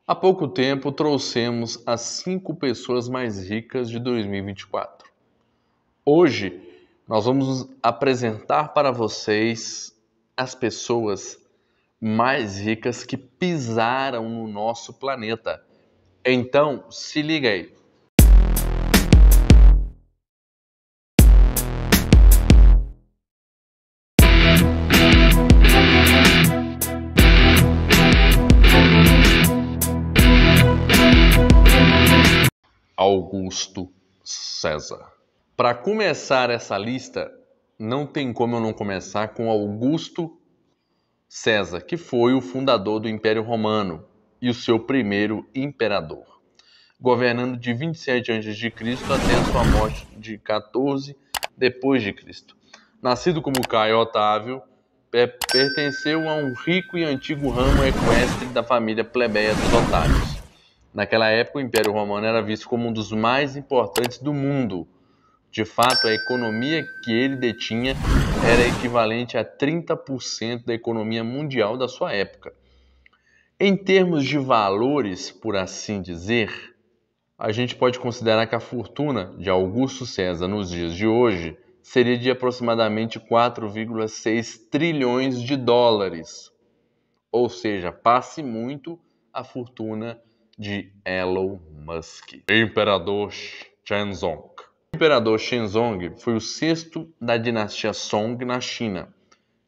Há pouco tempo trouxemos as 5 pessoas mais ricas de 2024. Hoje nós vamos apresentar para vocês as pessoas mais ricas que pisaram no nosso planeta. Então, se liga aí. Augusto César. Para começar essa lista, não tem como eu não começar com Augusto César, que foi o fundador do Império Romano e o seu primeiro imperador, governando de 27 a.C. até a sua morte de 14 depois de Cristo. Nascido como Caio Otávio, pertenceu a um rico e antigo ramo equestre da família plebeia dos Otávios. Naquela época, o Império Romano era visto como um dos mais importantes do mundo. De fato, a economia que ele detinha era equivalente a 30% da economia mundial da sua época. Em termos de valores, por assim dizer, a gente pode considerar que a fortuna de Augusto César nos dias de hoje seria de aproximadamente 4,6 trilhões de dólares. Ou seja, passe muito a fortuna de Elon Musk. Imperador Shenzong. O imperador Shenzong foi o sexto da dinastia Song na China,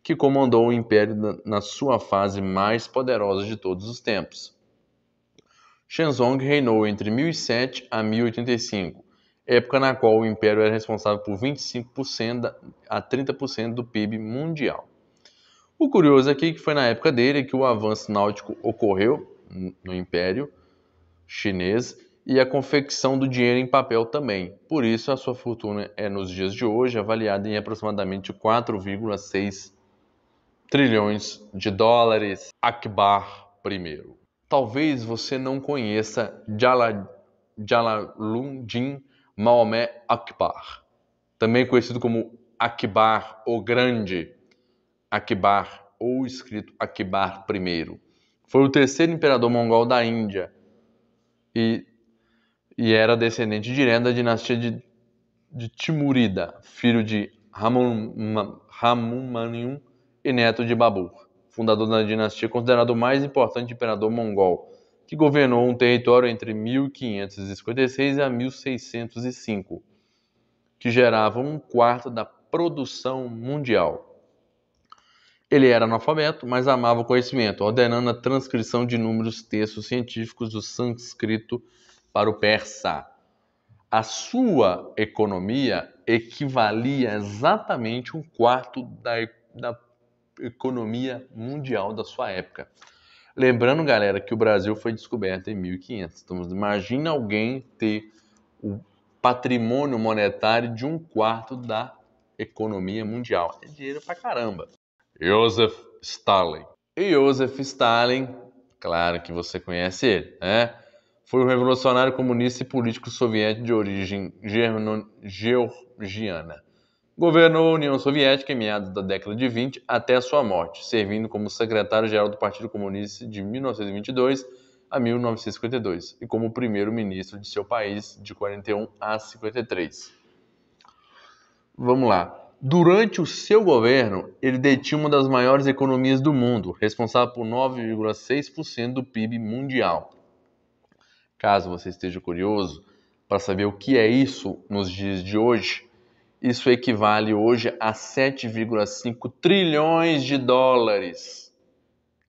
que comandou o império na sua fase mais poderosa de todos os tempos. Shenzong reinou entre 1007 a 1085, época na qual o império era responsável por 25% a 30% do PIB mundial. O curioso aqui é que foi na época dele que o avanço náutico ocorreu no Império Chinês e a confecção do dinheiro em papel também. Por isso, a sua fortuna é, nos dias de hoje, avaliada em aproximadamente 4,6 trilhões de dólares. Akbar I. Talvez você não conheça Jalaluddin Mahomet Akbar, também conhecido como Akbar o Grande, Akbar, ou escrito Akbar I. Foi o terceiro imperador mongol da Índia e era descendente direto da dinastia de Timurida, filho de Hanumanyu e neto de Babur, fundador da dinastia considerado o mais importante imperador mongol, que governou um território entre 1556 a 1605, que gerava um quarto da produção mundial. Ele era analfabeto, mas amava o conhecimento, ordenando a transcrição de inúmeros textos científicos do sânscrito para o persa. A sua economia equivalia exatamente um quarto da economia mundial da sua época. Lembrando, galera, que o Brasil foi descoberto em 1500. Então, imagina alguém ter o patrimônio monetário de um quarto da economia mundial. É dinheiro pra caramba. Joseph Stalin. E Joseph Stalin, claro que você conhece ele, né? Foi um revolucionário comunista e político soviético de origem georgiana. Governou a União Soviética em meados da década de 20 até a sua morte, servindo como secretário-geral do Partido Comunista de 1922 a 1952 e como primeiro-ministro de seu país de 41 a 53. Vamos lá. Durante o seu governo, ele detinha uma das maiores economias do mundo, responsável por 9,6% do PIB mundial. Caso você esteja curioso para saber o que é isso nos dias de hoje, isso equivale hoje a 7,5 trilhões de dólares.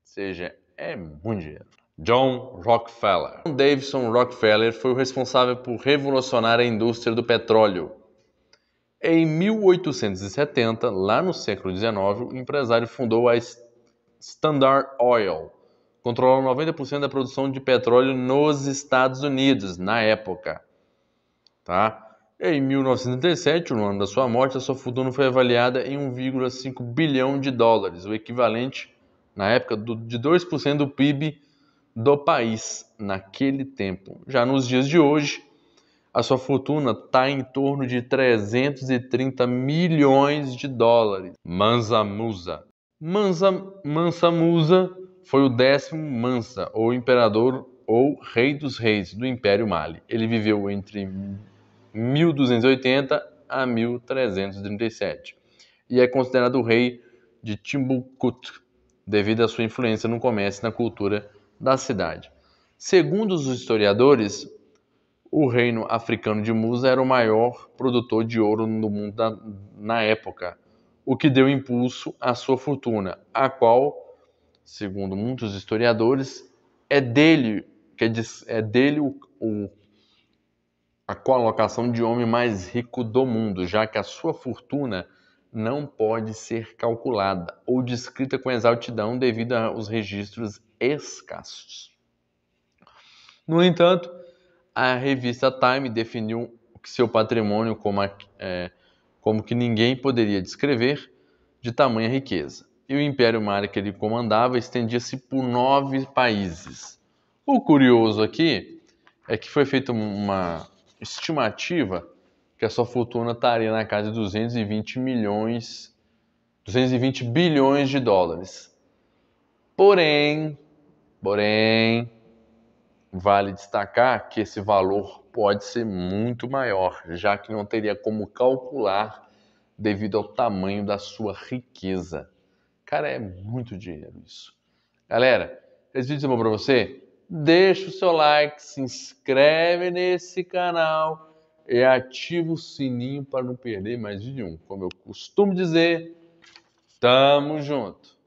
Ou seja, é muito dinheiro. John Rockefeller. John Davison Rockefeller foi o responsável por revolucionar a indústria do petróleo. Em 1870, lá no século XIX, o empresário fundou a Standard Oil, controlando 90% da produção de petróleo nos Estados Unidos, na época. Tá? Em 1937, no ano da sua morte, a sua fortuna foi avaliada em 1,5 bilhão de dólares, o equivalente, na época, de 2% do PIB do país, naquele tempo. Já nos dias de hoje, a sua fortuna está em torno de 330 milhões de dólares. Mansa Musa. Mansa Musa foi o 10º Mansa, ou imperador ou Rei dos Reis do Império Mali. Ele viveu entre 1280 a 1337 e é considerado o rei de Timbuktu, devido à sua influência no comércio e na cultura da cidade. Segundo os historiadores, o reino africano de Musa era o maior produtor de ouro no mundo na época, o que deu impulso à sua fortuna, a qual, segundo muitos historiadores, é dele a colocação de homem mais rico do mundo, já que a sua fortuna não pode ser calculada ou descrita com exatidão devido aos registros escassos. No entanto, a revista Time definiu seu patrimônio como que ninguém poderia descrever de tamanha riqueza. E o Império Mali que ele comandava estendia-se por 9 países. O curioso aqui é que foi feita uma estimativa que a sua fortuna estaria na casa de 220 bilhões de dólares. Porém, vale destacar que esse valor pode ser muito maior, já que não teria como calcular devido ao tamanho da sua riqueza. Cara, é muito dinheiro isso. Galera, esse vídeo é bom pra você? Deixa o seu like, se inscreve nesse canal e ativa o sininho para não perder mais vídeo nenhum. Como eu costumo dizer, tamo junto!